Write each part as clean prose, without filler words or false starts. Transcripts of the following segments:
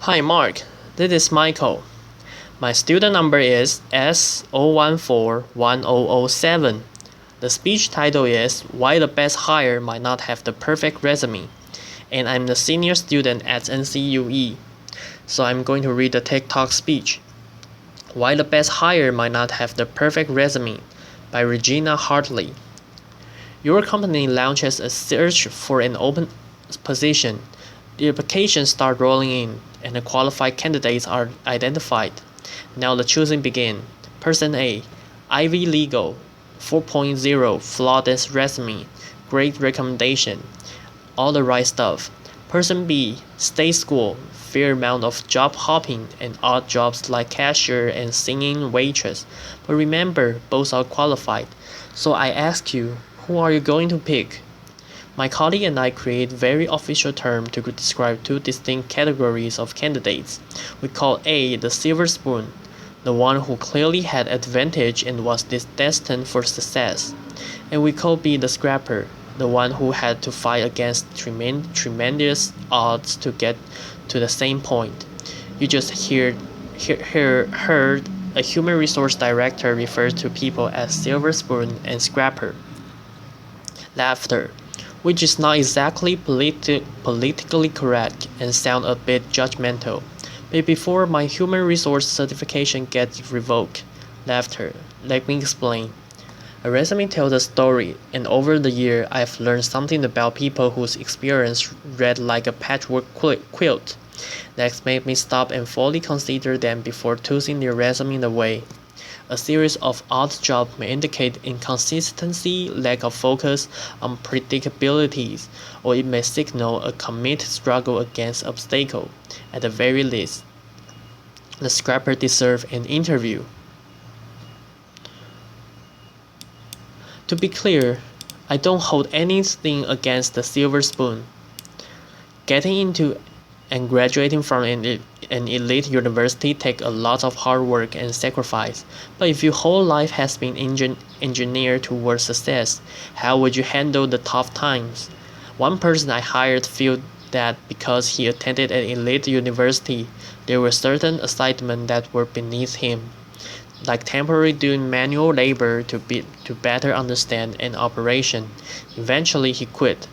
Hi Mark, this is Michael. My student number is S0141007. The speech title is Why the Best Hire Might Not Have the Perfect Resume, and I'm the senior student at NCUE. So I'm going to read the TikTok speech. Why the Best Hire Might Not Have the Perfect Resume by Regina Hartley. Your company launches a search for an open position. The applications start rolling in, and the qualified candidates are identified. Now the choosing begins. Person A, Ivy Legal, 4.0, flawless resume, great recommendation, all the right stuff. Person B, state school, fair amount of job hopping and odd jobs like cashier and singing waitress. But remember, both are qualified. So I ask you, who are you going to pick? My colleague and I create very official term to describe two distinct categories of candidates. We call A the silver spoon, the one who clearly had advantage and was destined for success, and we call B the scrapper, the one who had to fight against tremendous odds to get to the same point. You just heard a human resource director refer to people as silver spoon and scrapper. Laughter, which is not exactly politically correct and sound a bit judgmental. But before my human resource certification gets revoked, laughter, let me explain. A resume tells a story, and over the year I've learned something about people whose experience read like a patchwork quilt. That's made me stop and fully consider them before choosing their resume away. A series of odd jobs may indicate inconsistency, lack of focus, unpredictability, or it may signal a committed struggle against obstacles. At the very least, the scrapper deserves an interview. To be clear, I don't hold anything against the silver spoon. Getting into and graduating from an elite university takes a lot of hard work and sacrifice. But if your whole life has been engineered towards success, how would you handle the tough times? One person I hired felt that because he attended an elite university, there were certain assignments that were beneath him, like temporarily doing manual labor to better understand an operation. Eventually he quit.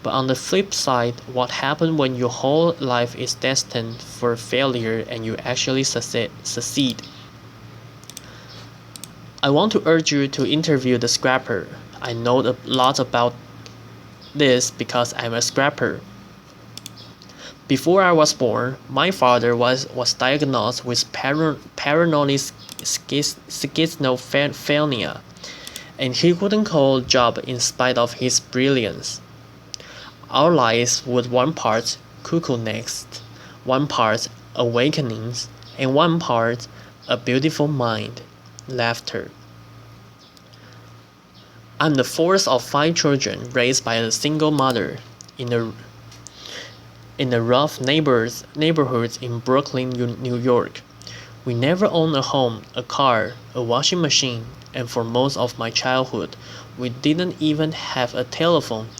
But on the flip side, what happens when your whole life is destined for failure and you actually succeed? I want to urge you to interview the scrapper. I know a lot about this because I'm a scrapper. Before I was born, my father was diagnosed with paranoid schizophrenia, and he couldn't call a job in spite of his brilliance. Our lives were one part cuckoo nest, one part awakenings, and one part a beautiful mind. Laughter. I'm the fourth of 5 children raised by a single mother in the rough neighborhoods in Brooklyn, New York. We never owned a home, a car, a washing machine, and for most of my childhood, we didn't even have a telephone.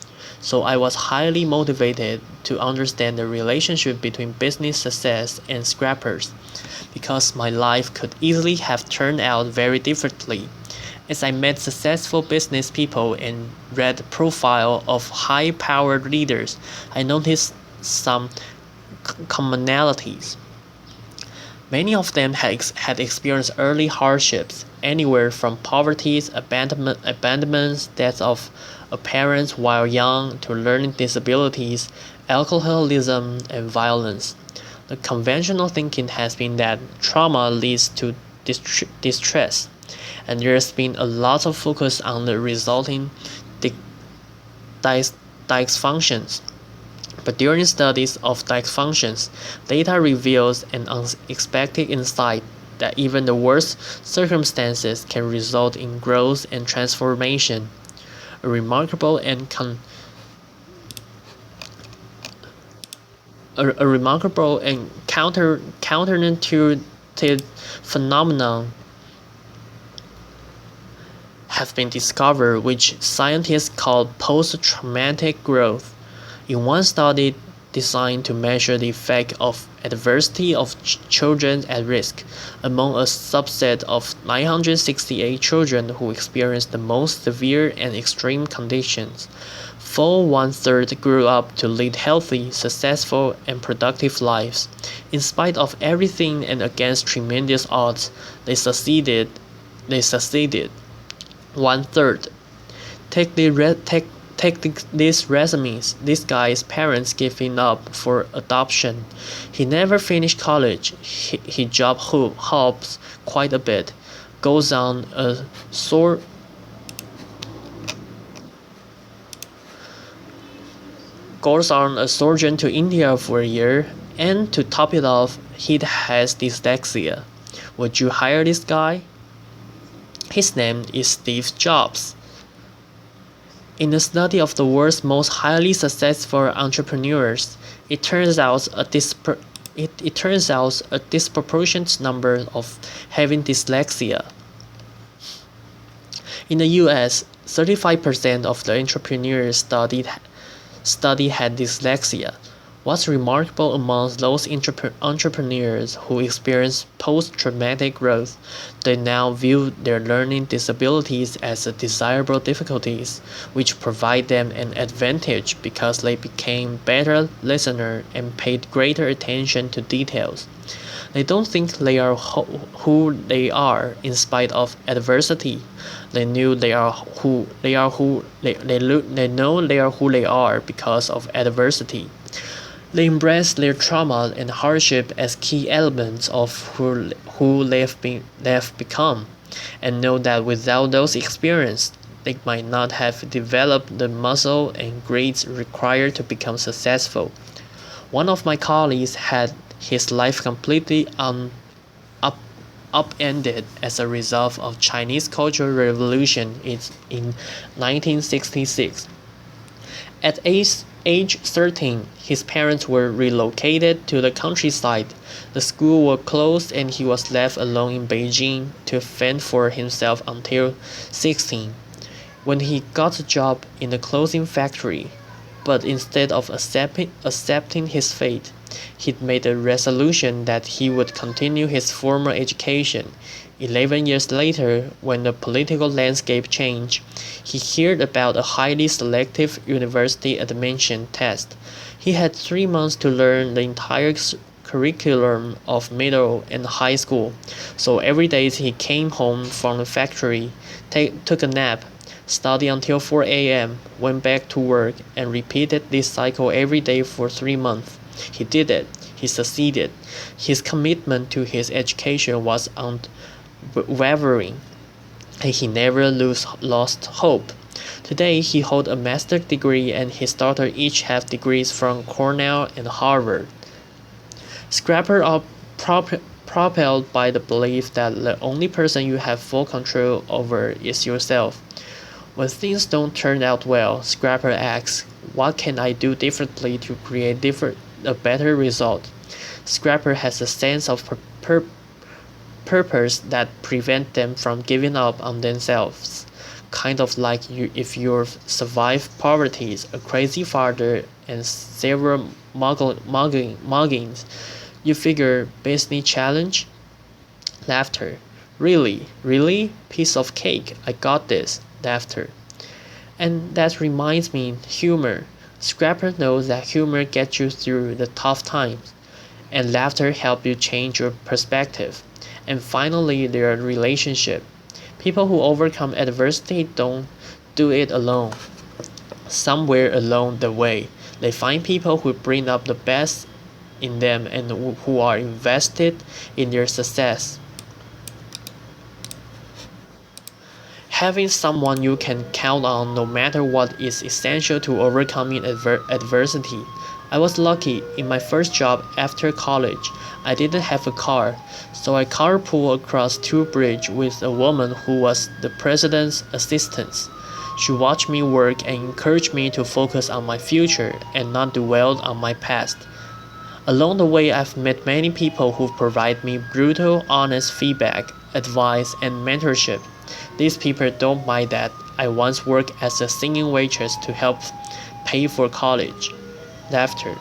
So I was highly motivated to understand the relationship between business success and scrappers, because my life could easily have turned out very differently. As I met successful business people and read the profile of high-powered leaders, I noticed some commonalities. Many of them had experienced early hardships, anywhere from poverty, abandonment, death of a parent while young, to learning disabilities, alcoholism, and violence. The conventional thinking has been that trauma leads to distress, and there's been a lot of focus on the resulting dysfunctions. But during studies of dysfunctions, data reveals an unexpected insight that even the worst circumstances can result in growth and transformation. A remarkable and counterintuitive phenomenon have been discovered, which scientists call post-traumatic growth. In one study, designed to measure the effect of adversity of children at risk among a subset of 968 children who experienced the most severe and extreme conditions. Full one-third grew up to lead healthy, successful, and productive lives. In spite of everything and against tremendous odds, they succeeded. They succeeded. One-third. Take these resumes. This guy's parents gave him up for adoption. He never finished college. He job hops quite a bit. Goes on a sojourn to India for a year, and to top it off, he has dyslexia. Would you hire this guy? His name is Steve Jobs. In the study of the world's most highly successful entrepreneurs, it turns out a disproportionate number of having dyslexia. In the US, 35% of the entrepreneurs studied had dyslexia. What's remarkable among those entrepreneurs who experience post-traumatic growth, they now view their learning disabilities as desirable difficulties, which provide them an advantage because they became better listeners and paid greater attention to details. They don't think they are who they are in spite of adversity. They know they are who they are because of adversity. They embrace their trauma and hardship as key elements of who they have become, and know that without those experiences, they might not have developed the muscle and grit required to become successful. One of my colleagues had his life completely upended as a result of Chinese Cultural Revolution in 1966. At age 13, his parents were relocated to the countryside. The school was closed and he was left alone in Beijing to fend for himself until 16, when he got a job in a clothing factory. But instead of accepting his fate, he'd made a resolution that he would continue his formal education. 11 years later, when the political landscape changed, he heard about a highly selective university admission test. He had 3 months to learn the entire curriculum of middle and high school, so every day he came home from the factory, took a nap, studied until 4 a.m., went back to work, and repeated this cycle every day for 3 months. He did it. He succeeded. His commitment to his education was unwavering, and he never lost hope. Today, he holds a master's degree, and his daughters each have degrees from Cornell and Harvard. Scrappers are propelled by the belief that the only person you have full control over is yourself. When things don't turn out well, Scrapper asks, "What can I do differently to create a better result?" Scrapper has a sense of purpose that prevents them from giving up on themselves. Kind of like if you've survived poverty, a crazy father, and several muggings, you figure business challenge? Laughter. Really? Really? Piece of cake. I got this. Laughter. And that reminds me, humor. Scrapper knows that humor gets you through the tough times, and laughter helps you change your perspective. And finally, their relationship. People who overcome adversity don't do it alone. Somewhere along the way, they find people who bring up the best in them and who are invested in their success. Having someone you can count on no matter what is essential to overcoming adversity. I was lucky. In my first job after college, I didn't have a car, so I carpooled across two bridges with a woman who was the president's assistant. She watched me work and encouraged me to focus on my future and not dwell on my past. Along the way, I've met many people who provide me brutal, honest feedback, advice, and mentorship. These people don't mind that I once worked as a singing waitress to help pay for college. Laughter.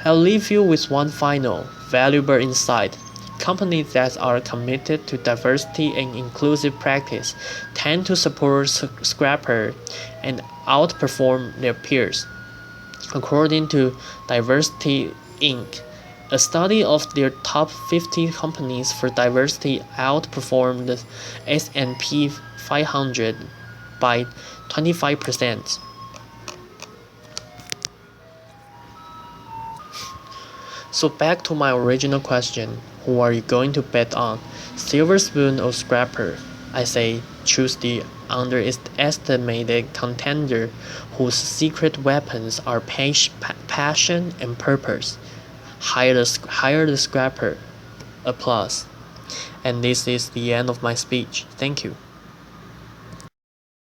I'll leave you with one final, valuable insight. Companies that are committed to diversity and inclusive practice tend to support scrapper and outperform their peers. According to Diversity Inc., a study of their top 50 companies for diversity outperformed the S&P 500 by 25%. So back to my original question, who are you going to bet on, Silver Spoon or Scrapper? I say choose the underestimated contender whose secret weapons are passion and purpose. Hire the Scrapper. Applause. And this is the end of my speech. Thank you.